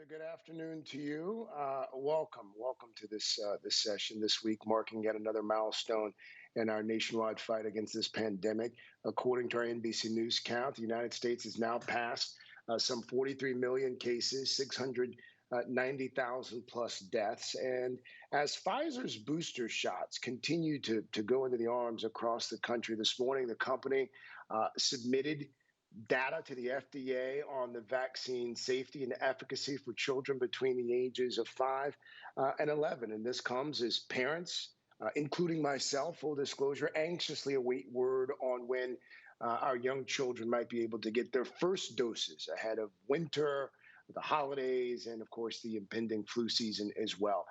Good afternoon to you. Welcome to this session this week, marking yet another milestone in our nationwide fight against this pandemic. According to our NBC News count, the United States has now passed some 43 million cases, 690,000 plus deaths. And as Pfizer's booster shots continue to go into the arms across the country this morning, the company submitted data to the FDA on the vaccine safety and efficacy for children between the ages of 5 and 11. And this comes as parents, including myself, full disclosure, anxiously await word on when our young children might be able to get their first doses ahead of winter, the holidays, and of course, the impending flu season as well.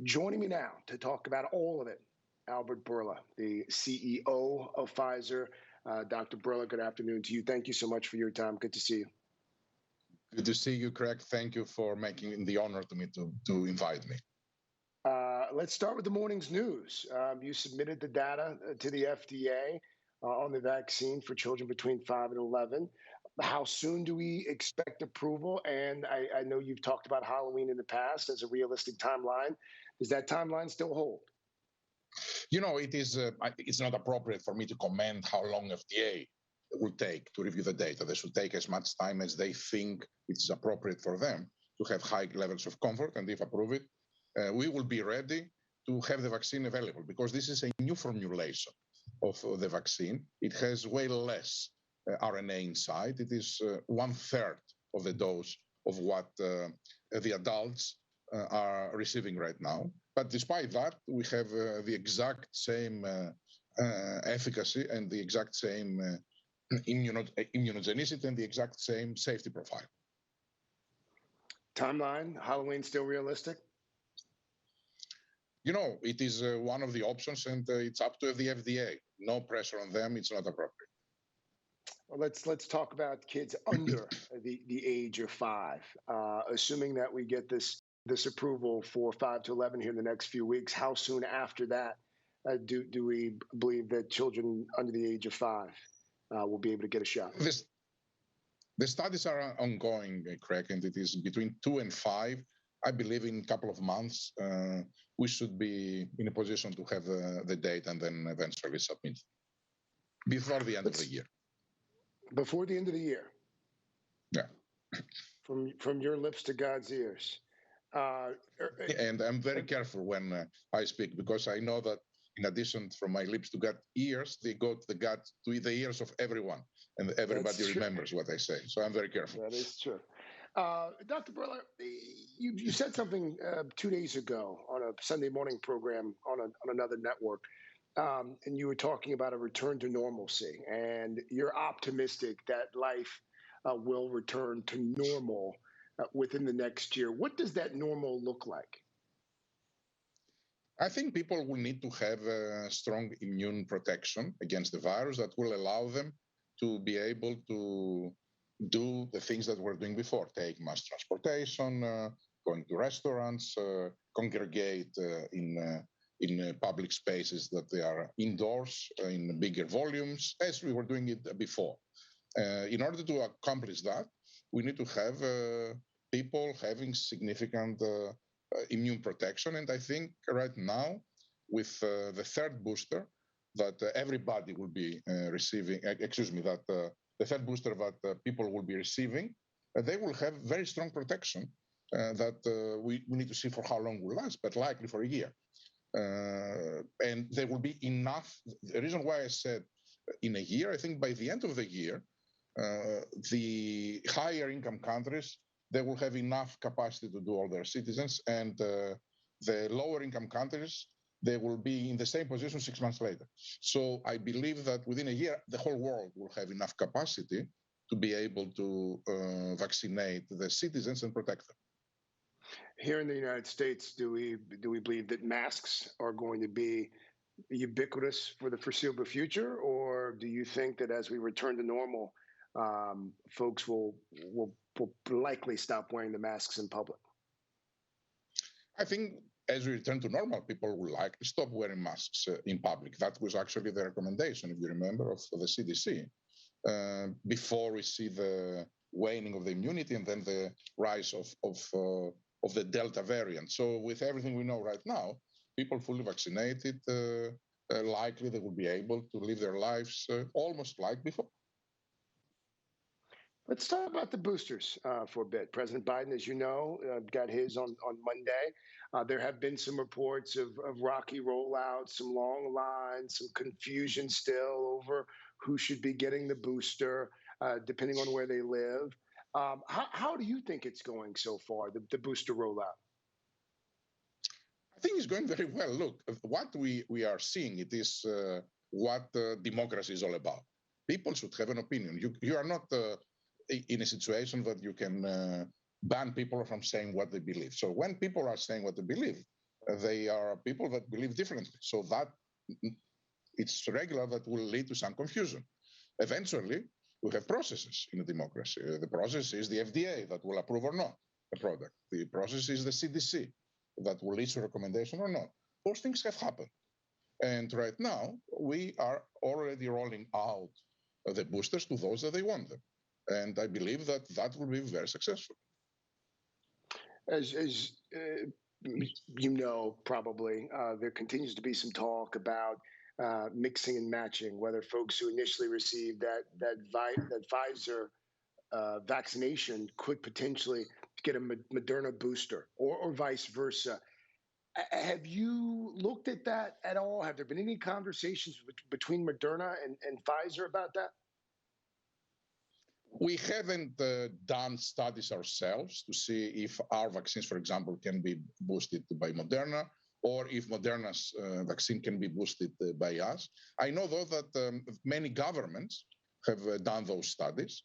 Joining me now to talk about all of it, Albert Bourla, the CEO of Pfizer. Dr. Bourla, good afternoon to you. Thank you so much for your time. Good to see you. Good to see you, Craig. Thank you for making the honor to me to invite me. Let's start with the morning's news. You submitted the data to the FDA on the vaccine for children between 5 and 11. How soon do we expect approval? And I know you've talked about Halloween in the past as a realistic timeline. Does that timeline still hold? You know, it's not appropriate for me to comment how long FDA will take to review the data. They should take as much time as they think it is appropriate for them to have high levels of comfort, and if approve it, we will be ready to have the vaccine available, because this is a new formulation of the vaccine. It has way less RNA inside. It is 1/3 of the dose of what the adults are receiving right now. But despite that, we have the exact same efficacy and the exact same immunogenicity and the exact same safety profile. Timeline, Halloween still realistic? You know, it is one of the options, and it's up to the FDA. No pressure on them. It's not appropriate. Well, let's talk about kids under the age of 5. Assuming that we get this approval for 5 to 11 here in the next few weeks, how soon after that do we believe that children under the age of 5 will be able to get a shot? The studies are ongoing, Craig, and it is between 2 and 5. I believe in a couple of months, we should be in a position to have the data and then eventually submit before the end of the year. Before the end of the year? Yeah. From your lips to God's ears. And I'm very careful when I speak, because I know that in addition from my lips to God's ears, they go to the ears of everyone, and everybody remembers what I say. So I'm very careful. That is true. Dr. Bourla, you said something 2 days ago on a Sunday morning program on another network, and you were talking about a return to normalcy, and you're optimistic that life will return to normal within the next year. What does that normal look like? I think people will need to have a strong immune protection against the virus that will allow them to be able to do the things that we're doing before: take mass transportation, going to restaurants, congregate in public spaces that they are indoors in bigger volumes, as we were doing it before. In order to accomplish that, we need to have people having significant immune protection. And I think right now, with the third booster that everybody will be receiving, the third booster that people will be receiving, they will have very strong protection that we need to see for how long will last, but likely for a year. And there will be enough. The reason why I said in a year, I think by the end of the year, the higher income countries, they will have enough capacity to do all their citizens, and the lower income countries, they will be in the same position 6 months later. So I believe that within a year, the whole world will have enough capacity to be able to vaccinate the citizens and protect them. Here in the United States, do we believe that masks are going to be ubiquitous for the foreseeable future, or do you think that as we return to normal, folks will likely stop wearing the masks in public? I think as we return to normal, people will likely stop wearing masks in public. That was actually the recommendation, if you remember, of the CDC before we see the waning of the immunity and then the rise of the Delta variant. So with everything we know right now, people fully vaccinated, likely they will be able to live their lives almost like before. Let's talk about the boosters for a bit. President Biden, as you know, got his on Monday. There have been some reports of rocky rollouts, some long lines, some confusion still over who should be getting the booster, depending on where they live. How do you think it's going so far, the booster rollout? I think it's going very well. Look, what we are seeing, it is what democracy is all about. People should have an opinion. You are not in a situation that you can ban people from saying what they believe. So when people are saying what they believe, they are people that believe differently. So that it's regular that will lead to some confusion. Eventually, we have processes in a democracy. The process is the FDA that will approve or not a product. The process is the CDC that will issue a recommendation or not. Those things have happened. And right now, we are already rolling out the boosters to those that they want them. And I believe that that will be very successful. As you know, probably, there continues to be some talk about mixing and matching, whether folks who initially received that Pfizer vaccination could potentially get a Moderna booster or vice versa. Have you looked at that at all? Have there been any conversations between Moderna and Pfizer about that? We haven't done studies ourselves to see if our vaccines, for example, can be boosted by Moderna or if Moderna's vaccine can be boosted by us. I know, though, that many governments have done those studies,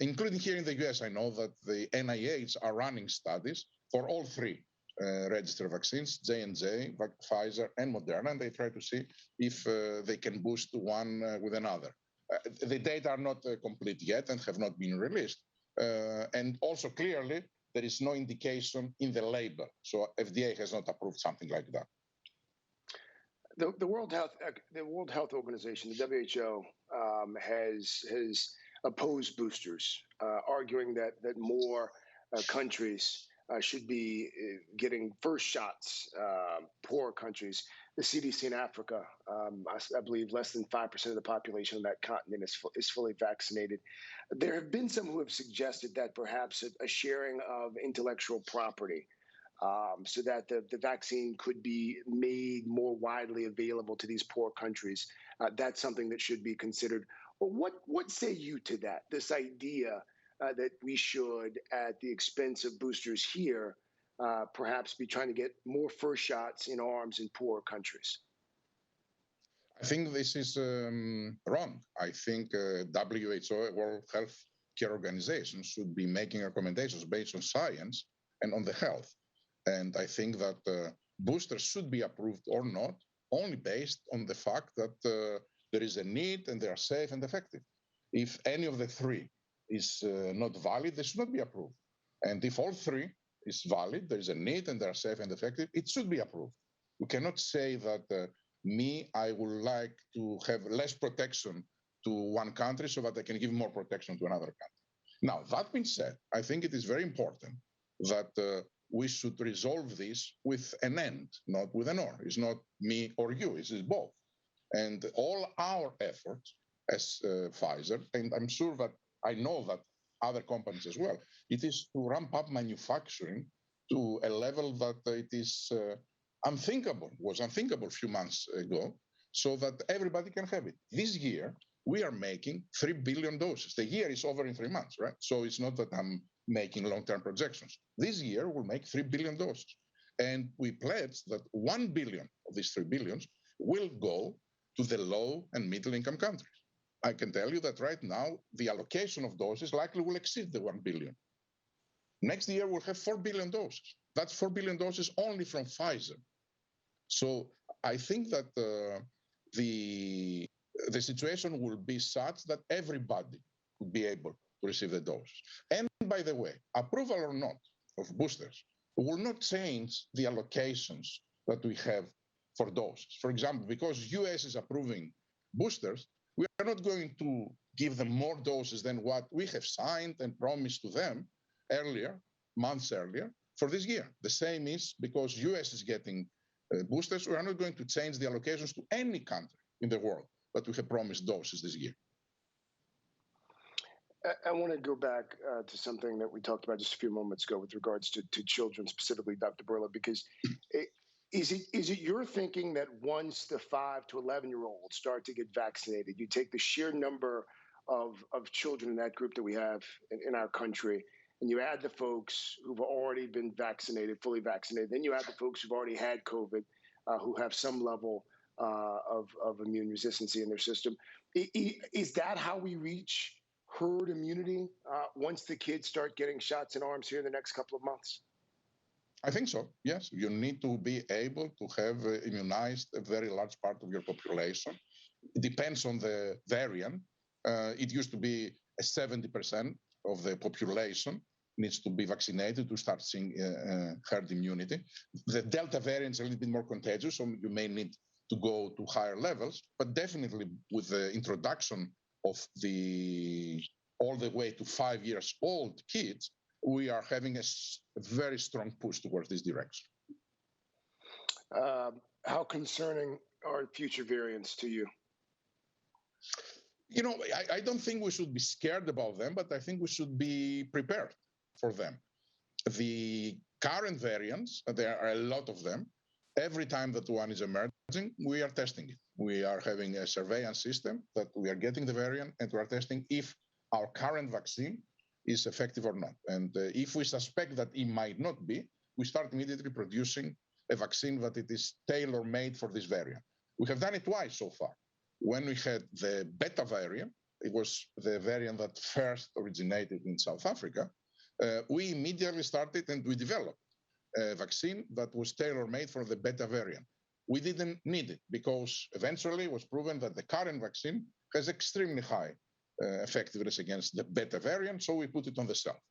including here in the US. I know that the NIH are running studies for all three registered vaccines, J&J, Pfizer, and Moderna, and they try to see if they can boost one with another. The data are not complete yet and have not been released. And also clearly, there is no indication in the label. So FDA has not approved something like that. The World Health Organization, the WHO, has opposed boosters, arguing that more countries should be getting first shots, poorer countries. The CDC in Africa, I believe less than 5% of the population of that continent is fully vaccinated. There have been some who have suggested that perhaps a sharing of intellectual property so that the vaccine could be made more widely available to these poor countries. That's something that should be considered. Well, what say you to that, this idea that we should, at the expense of boosters here, perhaps be trying to get more first shots in arms in poorer countries? I think this is wrong. I think WHO, World Health Care Organization, should be making recommendations based on science and on the health. And I think that boosters should be approved or not, only based on the fact that there is a need and they are safe and effective. If any of the three is not valid, they should not be approved. And if all three is valid, there is a need and they are safe and effective, it should be approved. We cannot say that I would like to have less protection to one country so that I can give more protection to another country. Now, that being said, I think it is very important that we should resolve this with an end, not with an or. It's not me or you, it's both. And all our efforts as Pfizer, and I'm sure that I know that other companies as well, it is to ramp up manufacturing to a level that it is was unthinkable a few months ago, so that everybody can have it. This year, we are making 3 billion doses. The year is over in 3 months, right? So it's not that I'm making long-term projections. This year, we'll make 3 billion doses. And we pledged that 1 billion of these 3 billions will go to the low and middle-income countries. I can tell you that right now, the allocation of doses likely will exceed the 1 billion. Next year, we'll have 4 billion doses. That's 4 billion doses only from Pfizer. So I think that the situation will be such that everybody will be able to receive the dose. And by the way, approval or not of boosters will not change the allocations that we have for doses. For example, because US is approving boosters, We are not going to give them more doses than what we have signed and promised to them earlier, months earlier, for this year. The same is because US is getting boosters. We are not going to change the allocations to any country in the world, but we have promised doses this year. I want to go back to something that we talked about just a few moments ago with regards to children, specifically, Dr. Bourla, because is it your thinking that once the 5 to 11-year-olds start to get vaccinated, you take the sheer number of children in that group that we have in our country, and you add the folks who've already been vaccinated, fully vaccinated, then you add the folks who've already had COVID, who have some level of immune resistance in their system. Is that how we reach herd immunity once the kids start getting shots in arms here in the next couple of months? I think so, yes. You need to be able to have immunized a very large part of your population. It depends on the variant. It used to be 70% of the population needs to be vaccinated to start seeing herd immunity. The Delta variant is a little bit more contagious, so you may need to go to higher levels, but definitely with the introduction of all the way to 5 years old kids, we are having a very strong push towards this direction. How concerning are future variants to you? You know, I don't think we should be scared about them, but I think we should be prepared for them. The current variants, there are a lot of them. Every time that one is emerging, we are testing it. We are having a surveillance system that we are getting the variant and we are testing if our current vaccine is effective or not. And if we suspect that it might not be, we start immediately producing a vaccine that it is tailor-made for this variant. We have done it twice so far. When we had the Beta variant, it was the variant that first originated in South Africa, we immediately started and we developed a vaccine that was tailor-made for the Beta variant. We didn't need it because eventually it was proven that the current vaccine has extremely high effectiveness against the Beta variant, so we put it on the shelf.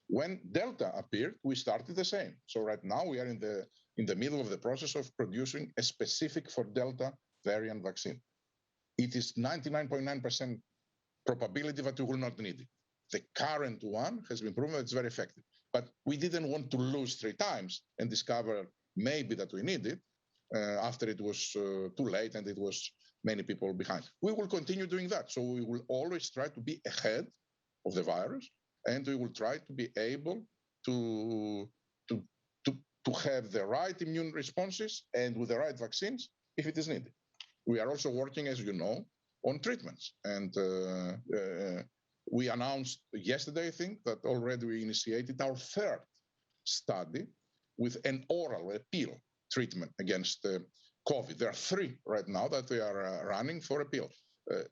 When Delta appeared, we started the same. So right now we are in the middle of the process of producing a specific for Delta variant vaccine. It is 99.9% probability that we will not need it. The current one has been proven that it's very effective. But we didn't want to lose 3 times and discover maybe that we need it after it was too late and it was many people behind. We will continue doing that. So we will always try to be ahead of the virus, and we will try to be able to have the right immune responses and with the right vaccines if it is needed. We are also working, as you know, on treatments. And we announced yesterday, I think, that already we initiated our 3rd study with an oral, a pill treatment against COVID. There are 3 right now that we are running for a pill.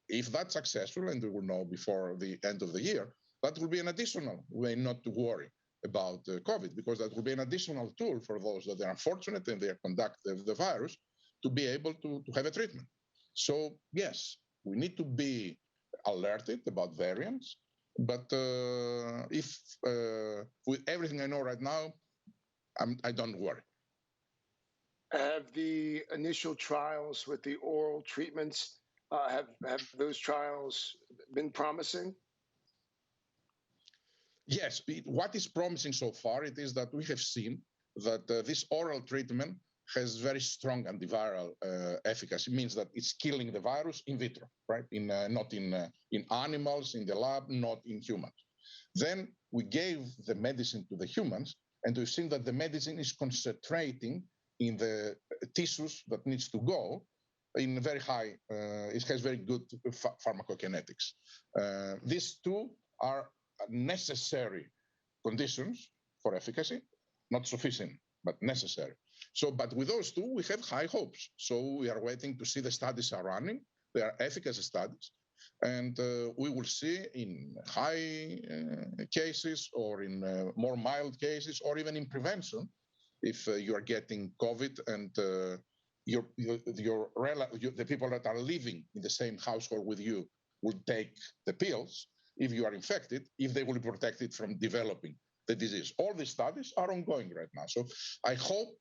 If that's successful, and we will know before the end of the year, that will be an additional way not to worry about COVID, because that will be an additional tool for those that are unfortunate and they are conduct the virus to be able to have a treatment. So yes, we need to be alerted about variants, but if with everything I know right now, I don't worry. Have the initial trials with the oral treatments, have those trials been promising? Yes, what is promising so far, it is that we have seen that this oral treatment has very strong antiviral efficacy. It means that it's killing the virus in vitro, right? Not in animals, in the lab, not in humans. Then we gave the medicine to the humans, and we've seen that the medicine is concentrating in the tissues that needs to go in very high, it has very good pharmacokinetics. These 2 are necessary conditions for efficacy, not sufficient, but necessary. So, but with those 2, we have high hopes. So we are waiting to see the studies are running. They are efficacy studies. And we will see in high cases or in more mild cases or even in prevention, if you are getting COVID and the people that are living in the same household with you will take the pills, if you are infected, if they will be protected from developing the disease. All these studies are ongoing right now. So I hope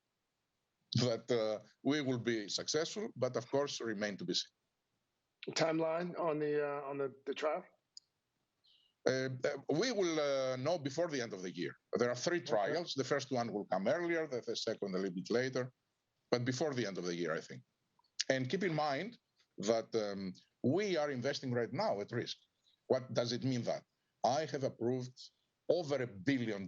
that we will be successful, but of course remain to be seen. Timeline on the trial? We will know before the end of the year. There are three trials. Okay. The first one will come earlier, the second a little bit later, but before the end of the year, I think. And keep in mind that we are investing right now at risk. What does it mean that? I have approved over $1 billion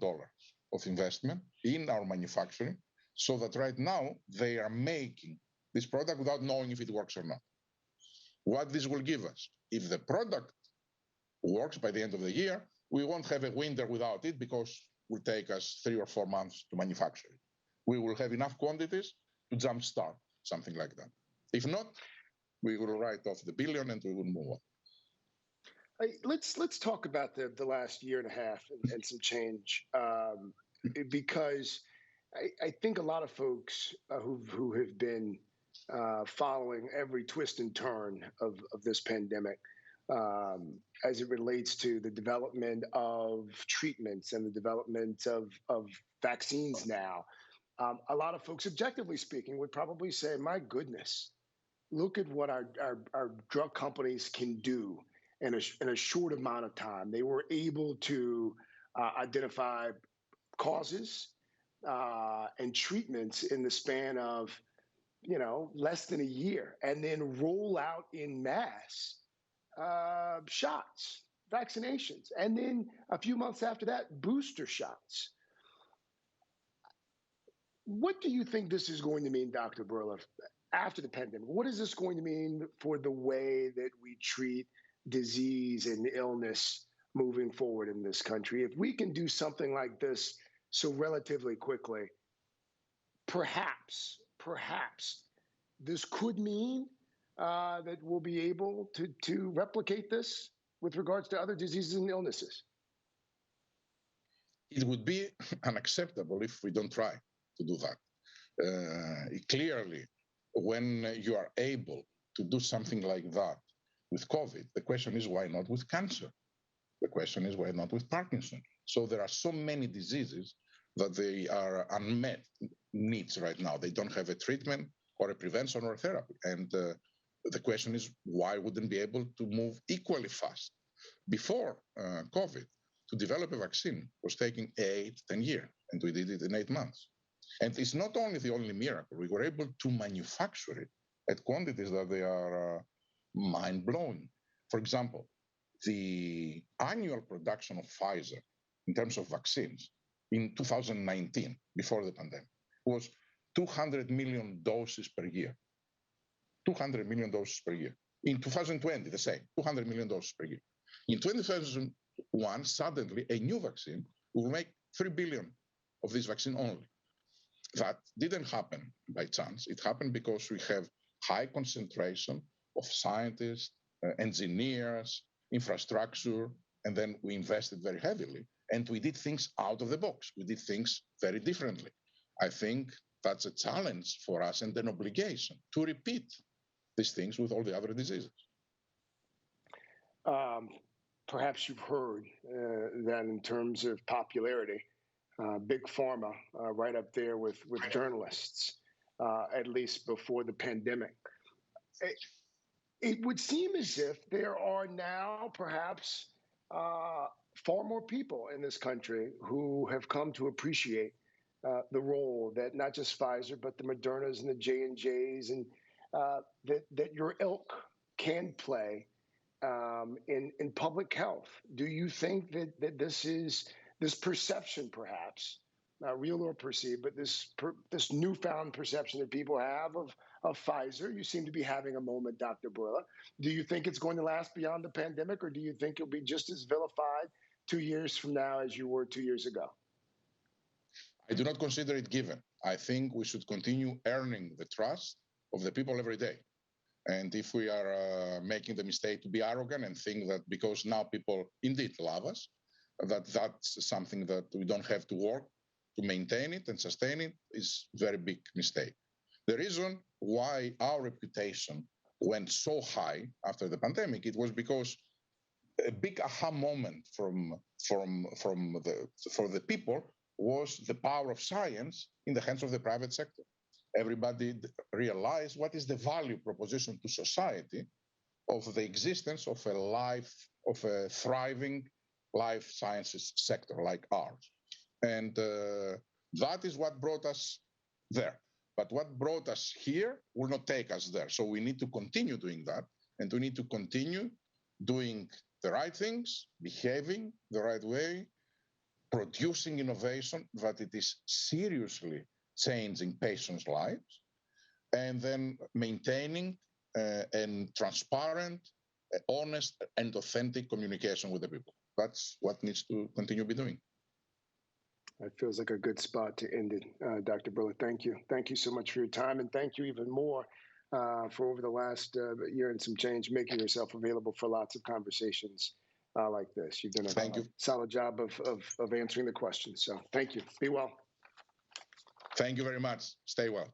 of investment in our manufacturing so that right now they are making this product without knowing if it works or not. What this will give us, if the product works by the end of the year, we won't have a winter without it because it will take us 3 or 4 months to manufacture it. We will have enough quantities to jumpstart something like that. If not, we will write off the billion and we will move on. Let's talk about the last year and a half and some change, because I think a lot of folks who have been following every twist and turn of this pandemic, as it relates to the development of treatments and the development of vaccines now, a lot of folks, objectively speaking, would probably say, my goodness, look at what our drug companies can do in a short amount of time. They were able to identify causes and treatments in the span of, less than a year, and then roll out in mass shots, vaccinations, and then a few months after that, booster shots. What do you think this is going to mean, Dr. Bourla, after the pandemic? What is this going to mean for the way that we treat disease and illness moving forward in this country? If we can do something like this so relatively quickly, perhaps this could mean that we'll be able to replicate this with regards to other diseases and illnesses. It would be unacceptable if we don't try to do that. Clearly, when you are able to do something like that with COVID, the question is why not with cancer? The question is why not with Parkinson? So there are so many diseases that they are unmet needs right now. They don't have a treatment or a prevention or a therapy. And the question is why wouldn't be able to move equally fast? Before COVID, to develop a vaccine was taking 8-10 years, and we did it in 8 months. And it's not only the only miracle, we were able to manufacture it at quantities that they are mind-blowing. For example, the annual production of Pfizer in terms of vaccines in 2019, before the pandemic, was 200 million doses per year. 200 million doses per year. In 2020, the same, 200 million doses per year. In 2001, suddenly a new vaccine will make 3 billion of this vaccine only. That didn't happen by chance. It happened because we have high concentration of scientists, engineers, infrastructure, and then we invested very heavily. And we did things out of the box. We did things very differently. I think that's a challenge for us and an obligation to repeat these things with all the other diseases. Perhaps you've heard that in terms of popularity, Big Pharma right up there with journalists, at least before the pandemic. It would seem as if there are now perhaps far more people in this country who have come to appreciate the role that not just Pfizer, but the Modernas and the J&Js and that your ilk can play in public health. Do you think that this perception, perhaps, not real or perceived, but this newfound perception that people have of Pfizer, you seem to be having a moment, Dr. Bourla. Do you think it's going to last beyond the pandemic, or do you think you'll be just as vilified 2 years from now as you were 2 years ago? I do not consider it given. I think we should continue earning the trust of the people every day. And if we are making the mistake to be arrogant and think that because now people indeed love us, that's something that we don't have to work to maintain it and sustain it, is a very big mistake. The reason why our reputation went so high after the pandemic, it was because a big aha moment for the people was the power of science in the hands of the private sector. Everybody realized what is the value proposition to society of the existence of a thriving life sciences sector like ours. And that is what brought us there. But what brought us here will not take us there. So we need to continue doing that, and we need to continue doing the right things, behaving the right way, producing innovation that it is seriously changing patients' lives, and then maintaining and transparent, honest, and authentic communication with the people. That's what needs to continue to be doing. That feels like a good spot to end it, Dr. Bourla. Thank you. Thank you so much for your time, and thank you even more for over the last year and some change, making yourself available for lots of conversations like this. You've done a solid job of answering the questions. So thank you. Be well. Thank you very much. Stay well.